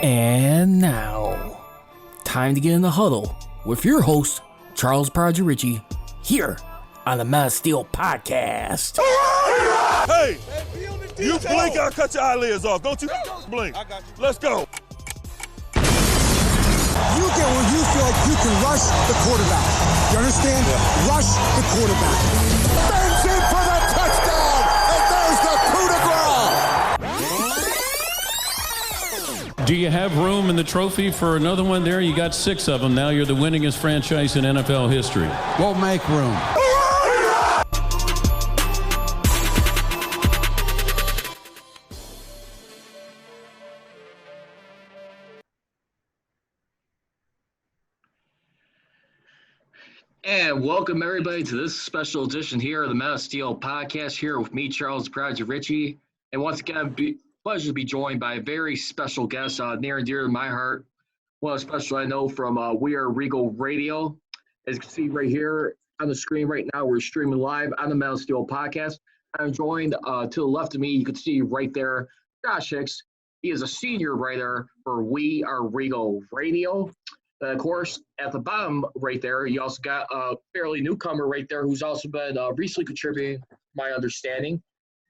And now, time to get in the huddle with your host, Charles Ritchie, here on the Man of Steel podcast. Hey, you blink, I'll cut your eyelids off. Don't you blink. I got you. Let's go. You get where you feel like you can rush the quarterback. You understand? Yeah. Rush the quarterback. Bangs in for the touchdown, and there's the coup de grace. Do you have room in the trophy for another one there? You got 6 of them. Now you're the winningest franchise in NFL history. We'll make room. And welcome everybody to this special edition here of the Man of Steel podcast here with me, Charles Ritchie. And once again, pleasure to be joined by a very special guest, near and dear to my heart. One special I know from We Are Regal Radio. As you can see right here on the screen right now, we're streaming live on the Man of Steel podcast. I'm joined to the left of me, you can see right there, Josh Hicks. He is a senior writer for We Are Regal Radio. Of course, at the bottom right there, you also got a fairly newcomer right there who's also been recently contributing, my understanding.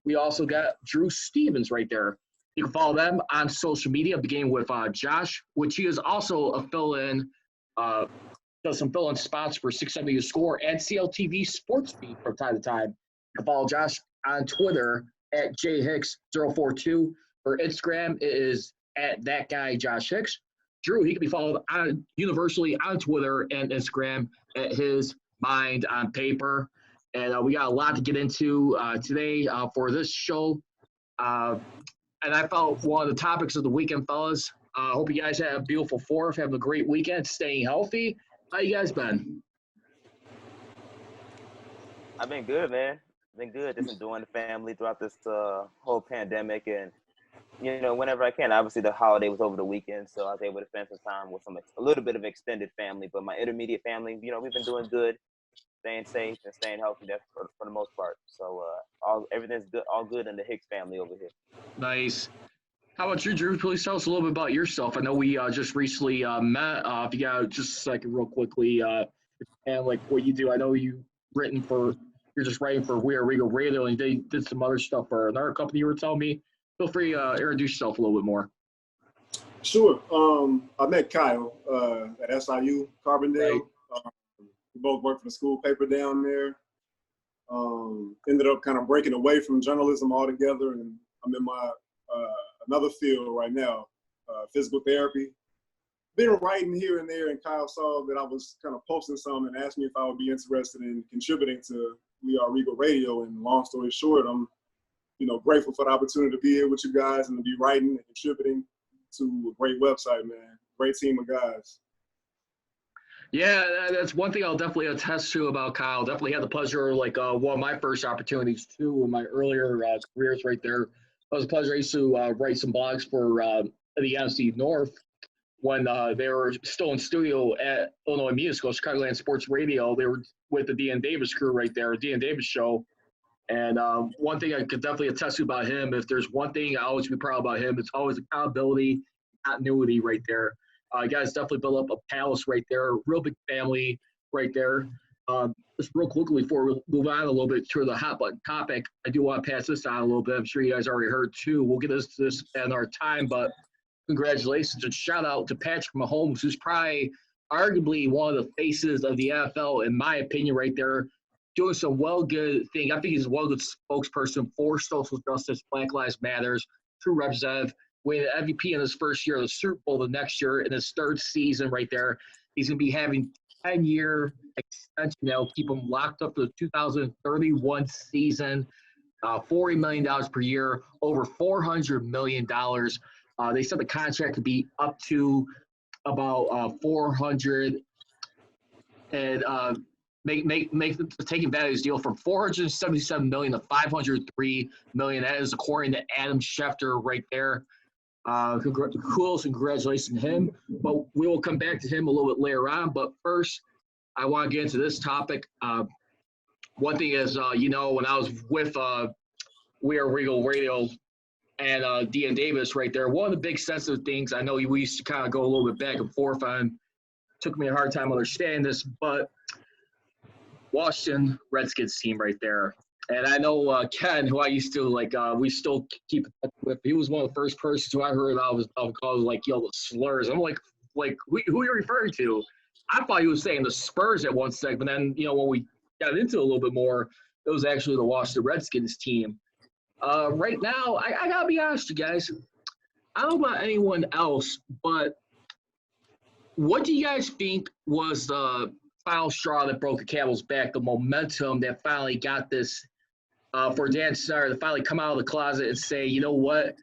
We also got Drew Stevens right there. You can follow them on social media, beginning with Josh, which he is also a fill-in, does some fill-in spots for 670 The Score and CLTV Sports Beat from time to time. You can follow Josh on Twitter at jhicks042. For Instagram, it is at that guy Josh Hicks. Drew, he can be followed universally on Twitter and Instagram at his mind on paper. And we got a lot to get into today for this show. And I felt one of the topics of the weekend, fellas. I hope you guys had a beautiful 4th, having a great weekend, staying healthy. How you guys been? I've been good, man. Been good. Just enjoying the family throughout this whole pandemic, and you know, whenever I can. Obviously, the holiday was over the weekend, so I was able to spend some time with a little bit of extended family. But my intermediate family, you know, we've been doing good, staying safe and staying healthy. That's for the most part. So everything's good, all good in the Hicks family over here. Nice. How about you, Drew? Please tell us a little bit about yourself. I know we just recently met. If you got just a second, real quickly, and like what you do. I know you're just writing for We Are Regal Radio, and they did some other stuff for another company you were telling me. Feel free to introduce yourself a little bit more. Sure. I met Kyle at SIU, Carbondale. Right. We both worked for the school paper down there. Ended up kind of breaking away from journalism altogether, and I'm in my another field right now, physical therapy. Been writing here and there, and Kyle saw that I was kind of posting some and asked me if I would be interested in contributing to We Are Regal Radio. And long story short, I'm grateful for the opportunity to be here with you guys and to be writing and contributing to a great website, man. Great team of guys. Yeah, that's one thing I'll definitely attest to about Kyle. Definitely had the pleasure, one of my first opportunities too in my earlier careers right there. It was a pleasure. I used to write some blogs for the NFC North when they were still in studio at Illinois Media School, Chicagoland Sports Radio. They were with the Dean Davis crew right there, Dean Davis show. And one thing I could definitely attest to about him, if there's one thing I always be proud about him, it's always accountability, continuity right there. You guys definitely built up a palace right there, a real big family right there. Just real quickly before we move on a little bit to the hot button topic, I do want to pass this on a little bit. I'm sure you guys already heard too. We'll get this in our time, but congratulations and shout out to Patrick Mahomes, who's probably arguably one of the faces of the NFL, in my opinion, right there. Doing some good thing. I think he's a good spokesperson for social justice, Black Lives Matters, true representative. Winning the MVP in his first year of the Super Bowl the next year in his 3rd season right there. He's going to be having 10-year extension. That'll keep him locked up to the 2031 season. $40 million per year, over $400 million. They said the contract could be up to about 400 and make the taking values deal from $477 million to $503 million. That is according to Adam Schefter right there. Kudos and congratulations to him. But we will come back to him a little bit later on. But first, I want to get into this topic. One thing is, when I was with We Are Regal Radio and Dean Davis right there. One of the big sensitive things, I know we used to kind of go a little bit back and forth on, took me a hard time understanding this, but Washington Redskins team right there. And I know Ken, who I used to we still keep in touch with. He was one of the first persons who I heard of called the slurs. I'm like who are you referring to? I thought he was saying the Spurs at one segment. Then when we got into it a little bit more, it was actually the Washington Redskins team. Right now, I gotta be honest with you guys. I don't know about anyone else, but what do you guys think was the final straw that broke the camel's back, the momentum that finally got this for Dan Snyder to finally come out of the closet and say, you know what,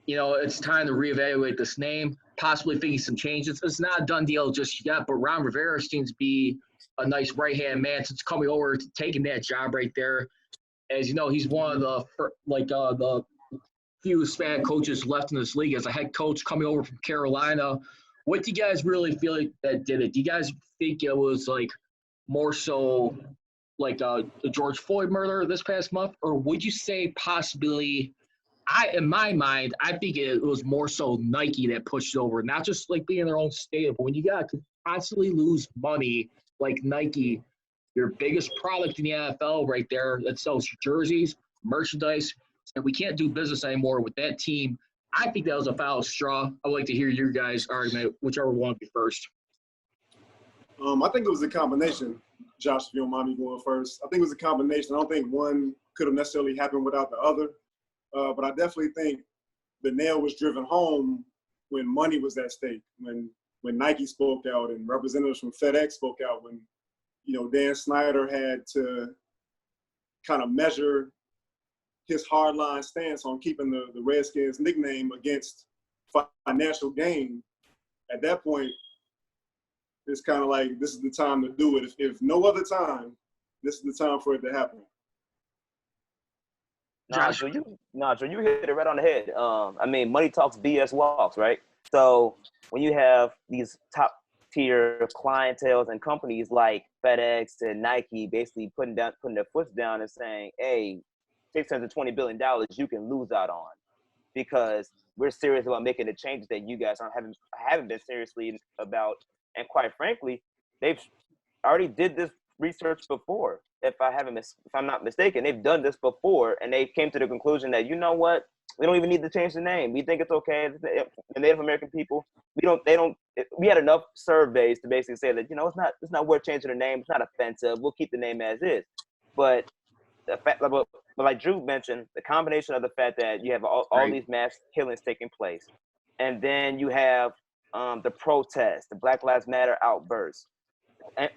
it's time to reevaluate this name, possibly thinking some changes. It's not a done deal just yet, but Ron Rivera seems to be a nice right-hand man since coming over to taking that job right there. As you know, he's one of the few Hispanic coaches left in this league as a head coach coming over from Carolina. What do you guys really feel like that did it? Do you guys think it was more so the George Floyd murder this past month, or would you say possibly? In my mind, I think it was more so Nike that pushed it over, not just being in their own state, but when you got to constantly lose money like Nike, your biggest product in the NFL right there that sells jerseys, merchandise, and we can't do business anymore with that team. I think that was a foul straw. I'd like to hear your guys' argument, whichever one be first. I think it was a combination. Josh, if you don't mind me going first. I think it was a combination. I don't think one could have necessarily happened without the other. But I definitely think the nail was driven home when money was at stake, when Nike spoke out and representatives from FedEx spoke out, when Dan Snyder had to kind of measure his hardline stance on keeping the Redskins nickname against financial gain. At that point, it's kind of like this is the time to do it. If no other time, this is the time for it to happen. Josh, you hit it right on the head. Money talks, BS walks, right? So when you have these top tier clienteles and companies like FedEx and Nike basically putting their foot down and saying, hey, $620 billion you can lose out on because we're serious about making the changes that you guys haven't been seriously about. And quite frankly, they've already did this research before. If I'm not mistaken, they've done this before, and they came to the conclusion that we don't even need to change the name. We think it's okay. The Native American people, we had enough surveys to basically say that it's not worth changing the name. It's not offensive. We'll keep the name as is. But the fact, but like Drew mentioned, the combination of the fact that you have all these mass killings taking place, and then you have the protests, the Black Lives Matter outbursts.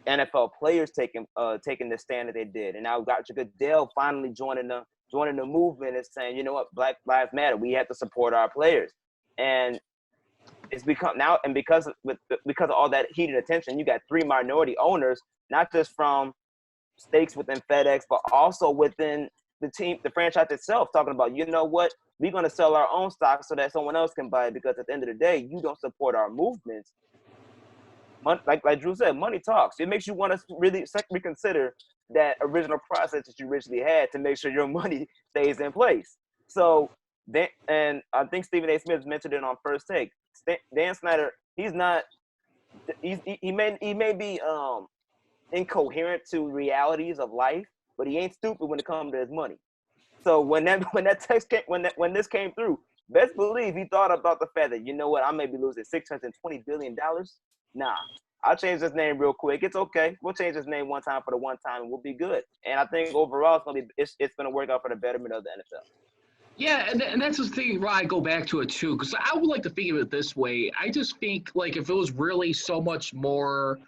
NFL players taking the stand that they did, and now Roger Goodell finally joining the movement and saying, you know what, Black Lives Matter. We have to support our players, and it's become now. And because of all that heated attention, you got 3 minority owners, not just from stakes within FedEx, but also within the team, the franchise itself, talking about, you know what, we're going to sell our own stock so that someone else can buy it because at the end of the day, you don't support our movements. Like Drew said, money talks. It makes you want to really reconsider that original process that you originally had to make sure your money stays in place. So, and I think Stephen A. Smith mentioned it on First Take. Dan Snyder, he may be incoherent to realities of life, but he ain't stupid when it comes to his money. So when this came through, best believe he thought about the fact that, you know what, I may be losing $620 billion. Nah, I'll change this name real quick. It's okay. We'll change this name one time for the one time and we'll be good. And I think overall it's gonna work out for the betterment of the NFL. Yeah, and that's the thing why I go back to it too, because I would like to think of it this way. I just think if it was really so much more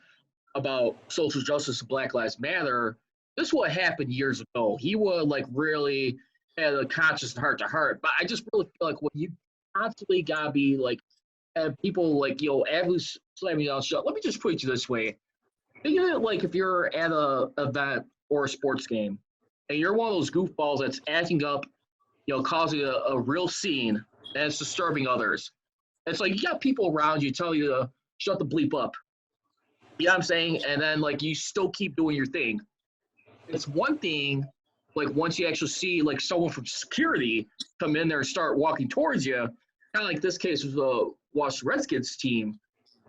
about social justice and Black Lives Matter, this would have happened years ago. He would really had a conscious and heart-to-heart. But I just really feel when you constantly gotta be have people average slamming you on shut. Let me just put it this way. Think of it if you're at a event or a sports game and you're one of those goofballs that's acting up, causing a real scene and it's disturbing others. It's you got people around you tell you to shut the bleep up. You know what I'm saying? And then you still keep doing your thing. It's one thing like once you actually see like someone from security come in there and start walking towards you, kind of like this case with the Washington Redskins team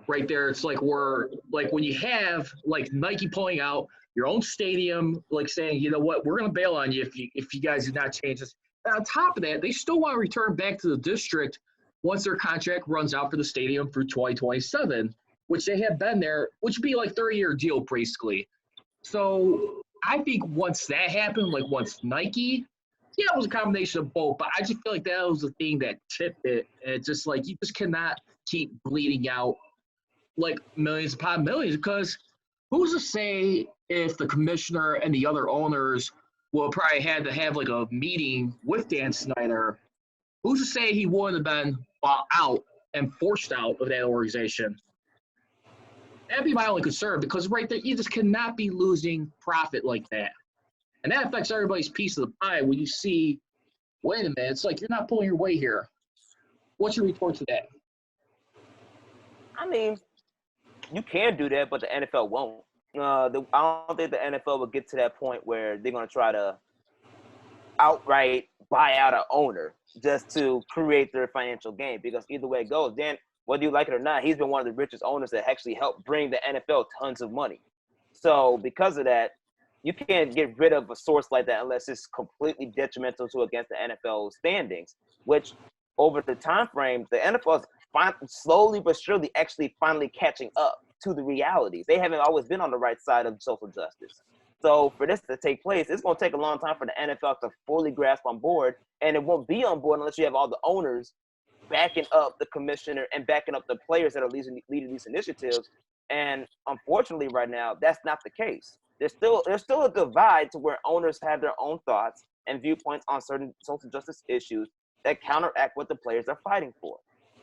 right there. It's like when you have like Nike pulling out your own stadium, like saying, you know what, we're going to bail on you if you guys do not change this. And on top of that, they still want to return back to the district once their contract runs out for the stadium through 2027, which they have been there, which would be like 30-year deal basically. So I think once that happened, like once Nike, yeah, it was a combination of both, but I just feel like that was the thing that tipped it. And it's just like you just cannot keep bleeding out like millions upon millions, because who's to say if the commissioner and the other owners will probably had to have like a meeting with Dan Snyder, who's to say he wouldn't have been bought out and forced out of that organization? That'd be my only concern, because right there, you just cannot be losing profit like that. And that affects everybody's piece of the pie when you see, wait a minute, it's like you're not pulling your weight here. What's your retort to that? I mean, you can do that, but the NFL won't. I don't think the NFL will get to that point where they're going to try to outright buy out an owner just to create their financial gain, because either way it goes, Dan, whether you like it or not, he's been one of the richest owners that actually helped bring the NFL tons of money. So because of that, you can't get rid of a source like that unless it's completely detrimental to against the NFL standings, which over the time frame, the NFL is slowly but surely actually finally catching up to the realities. They haven't always been on the right side of social justice. So for this to take place, it's going to take a long time for the NFL to fully grasp on board, and it won't be on board unless you have all the owners backing up the commissioner and backing up the players that are leading these initiatives. And unfortunately right now, that's not the case. There's still a divide to where owners have their own thoughts and viewpoints on certain social justice issues that counteract what the players are fighting for.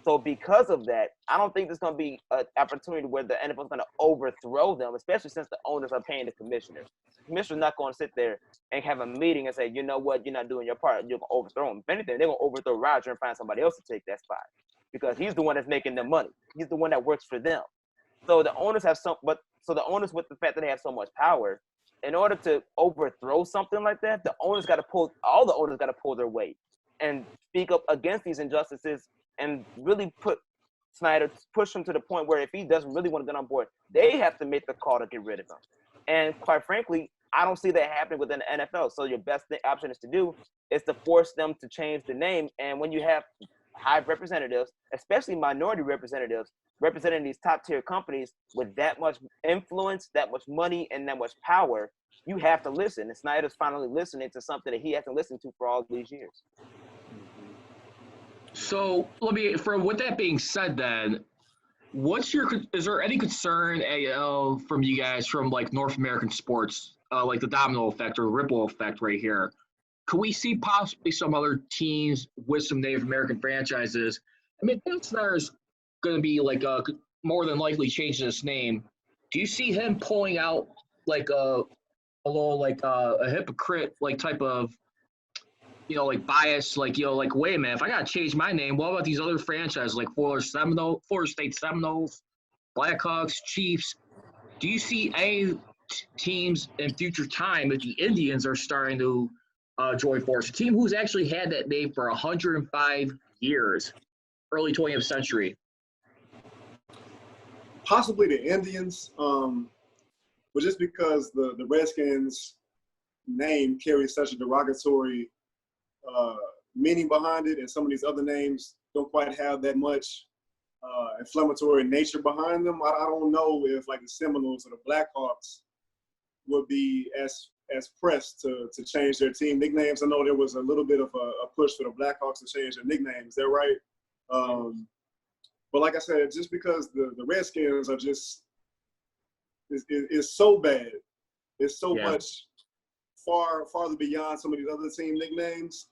So because of that, I don't think there's going to be an opportunity where the NFL is going to overthrow them, especially since the owners are paying the commissioner. The commissioner's not going to sit there and have a meeting and say, you know what, you're not doing your part, you're going to overthrow him. If anything, they're going to overthrow Roger and find somebody else to take that spot, because he's the one that's making them money. He's the one that works for them. So the owners the owners, with the fact that they have so much power, in order to overthrow something like that, all the owners got to pull their weight and speak up against these injustices and really push him to the point where if he doesn't really want to get on board, they have to make the call to get rid of him. And quite frankly, I don't see that happening within the NFL. So your best option is to force them to change the name. And when you have high representatives, especially minority representatives, representing these top tier companies with that much influence, that much money, and that much power, you have to listen. And Snyder's finally listening to something that he hasn't listened to for all these years. So with that being said, then, is there any concern from you guys from like North American sports, like the domino effect or ripple effect right here? Could we see possibly some other teams with some Native American franchises? I mean, Dan Snyder's going to be like more than likely changing his name. Do you see him pulling out like a little like a hypocrite like type of, like bias, like, like, wait a minute, if I got to change my name, what about these other franchises like Florida State Seminoles, Blackhawks, Chiefs? Do you see any teams in future time if the Indians are starting to join force? A team who's actually had that name for 105 years, early 20th century. Possibly the Indians, but just because the Redskins name carries such a derogatory meaning behind it, and some of these other names don't quite have that much inflammatory nature behind them. I don't know if like the Seminoles or the Blackhawks would be as pressed to change their team nicknames. I know there was a little bit of a push for the Blackhawks to change their nicknames. They're right. But like I said, just because the Redskins are just is so bad, it's so much farther beyond some of these other team nicknames.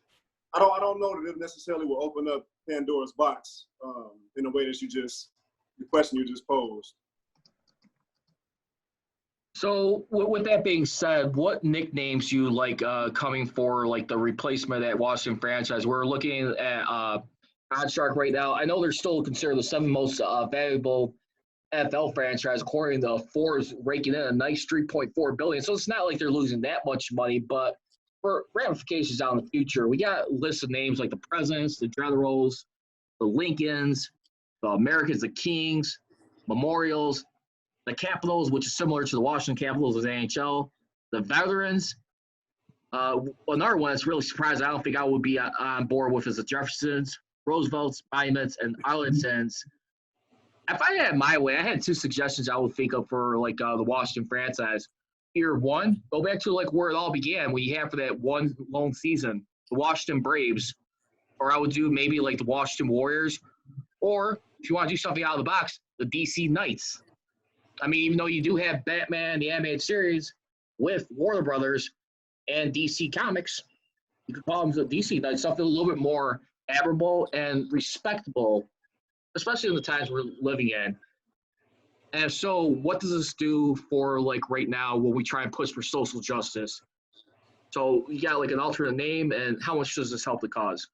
I don't know that it necessarily will open up Pandora's box in a way that the question you just posed. So with that being said, what nicknames you like coming for like the replacement of that Washington franchise? We're looking at OddsShark right now. I know they're still considered the seventh most valuable NFL franchise, according to Forbes, raking in a nice $3.4 billion. So it's not like they're losing that much money, but for ramifications out in the future, we got a list of names like the presidents, the generals, the Lincolns, the Americans, the Kings, Memorials, the Capitals, which is similar to the Washington Capitals of the NHL, the veterans. Another one that's really surprising, I don't think I would be on board with, is the Jeffersons, Roosevelts, Monuments, and Arlingtons. If I had my way, I had 2 suggestions I would think of for like the Washington franchise. Either one, go back to like where it all began, when you had for that one lone season, the Washington Braves, or I would do maybe like the Washington Warriors, or if you want to do something out of the box, the DC Knights. I mean, even though you do have Batman, the animated series with Warner Brothers and DC Comics, you could call them the DC Knights, something a little bit more admirable and respectable, especially in the times we're living in. And so what does this do for, like, right now when we try and push for social justice? So you got, like, an alternate name, and how much does this help the cause?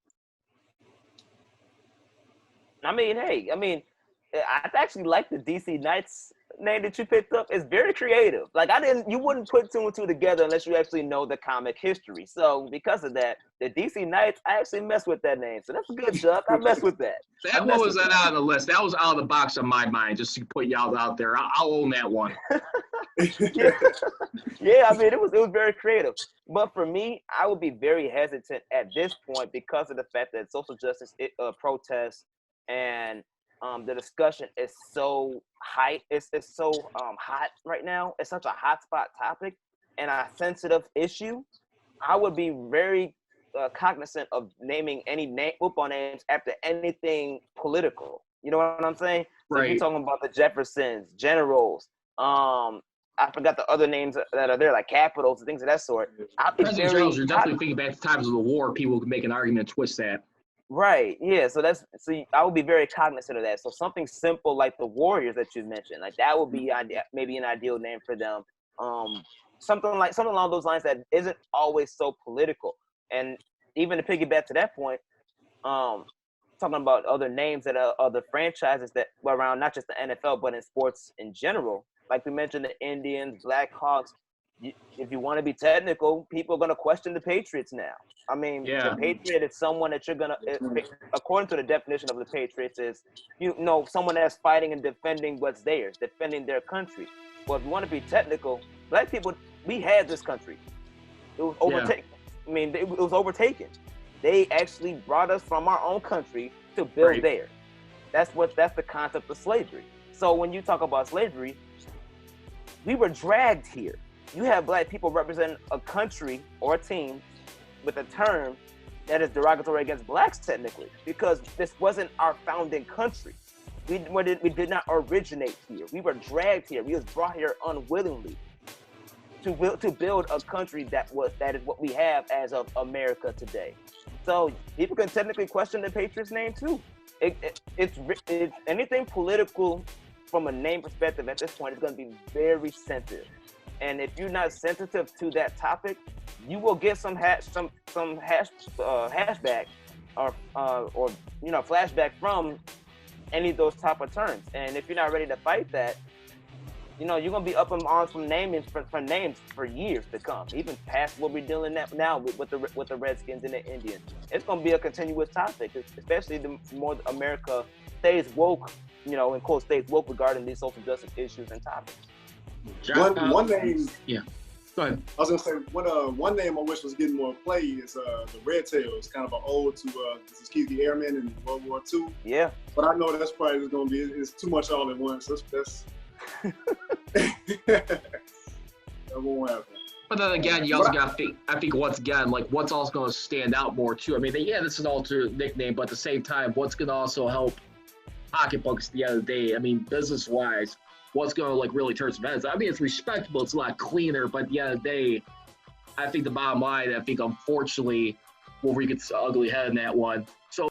I mean, hey, I actually like the DC Knights name that you picked up. It's very creative. Like, you wouldn't put 2 and 2 together unless you actually know the comic history. So because of that, the DC Knights, I actually mess with that name. So that's a good, Chuck. I mess with that. That one was out of the list. That was out of the box on my mind, just to put y'all out there. I'll own that one. Yeah, I mean, it was very creative. But for me, I would be very hesitant at this point because of the fact that social justice protests and the discussion is so high. It's so hot right now. It's such a hot spot topic and a sensitive issue. I would be very cognizant of naming any football names after anything political. You know what I'm saying? So Right. if you're talking about the Jeffersons, Generals, I forgot the other names that are there, like Capitals and things of that sort. President Generals, you're definitely thinking back to times of the war. People could make an argument and twist that. Right. Yeah. So I would be very cognizant of that. So something simple like the Warriors that you mentioned, like that would be maybe an ideal name for them. Something along those lines that isn't always so political. And even to piggyback to that point, talking about other names that are other franchises that were around, not just the NFL, but in sports in general. Like we mentioned, the Indians, Blackhawks. If you want to be technical, people are going to question the Patriots now. I mean, Yeah. The Patriot is someone that you're going to, according to the definition of the Patriots, is, someone that's fighting and defending what's theirs, defending their country. Well, if you want to be technical, Black people, we had this country. It was overtaken. Yeah. I mean, it was overtaken. They actually brought us from our own country to build theirs. That's the concept of slavery. So when you talk about slavery, we were dragged here. You have Black people represent a country or a team with a term that is derogatory against Blacks technically, because this wasn't our founding country. We did not originate here. We were dragged here. We was brought here unwillingly to build a country that is what we have as of America today. So people can technically question the Patriots name too. It's anything political from a name perspective at this point is going to be very sensitive. And if you're not sensitive to that topic, you will get some hashback or flashback from any of those type of terms. And if you're not ready to fight that, you're gonna be up in arms from names for names for years to come, even past what we're dealing now with the Redskins and the Indians. It's gonna be a continuous topic, especially the more America stays woke, in quote, stays woke regarding these social justice issues and topics. One name. Yeah. Go ahead. I was gonna say one name I wish was getting more play is the Red Tails, kind of an ode to this is Keith the Airman in World War II. Yeah. But I know that's probably going to be it's too much all at once. That's that won't happen. But then again, you also got to think. I think once again, like what's also going to stand out more too. I mean, this is an alternate nickname, but at the same time, what's going to also help pocketbooks at the end of the day? I mean, business wise. What's going to like really turn some heads? I mean, it's respectable. It's a lot cleaner. But at the end of the day, I think the bottom line, unfortunately, will wreak its ugly head in that one. So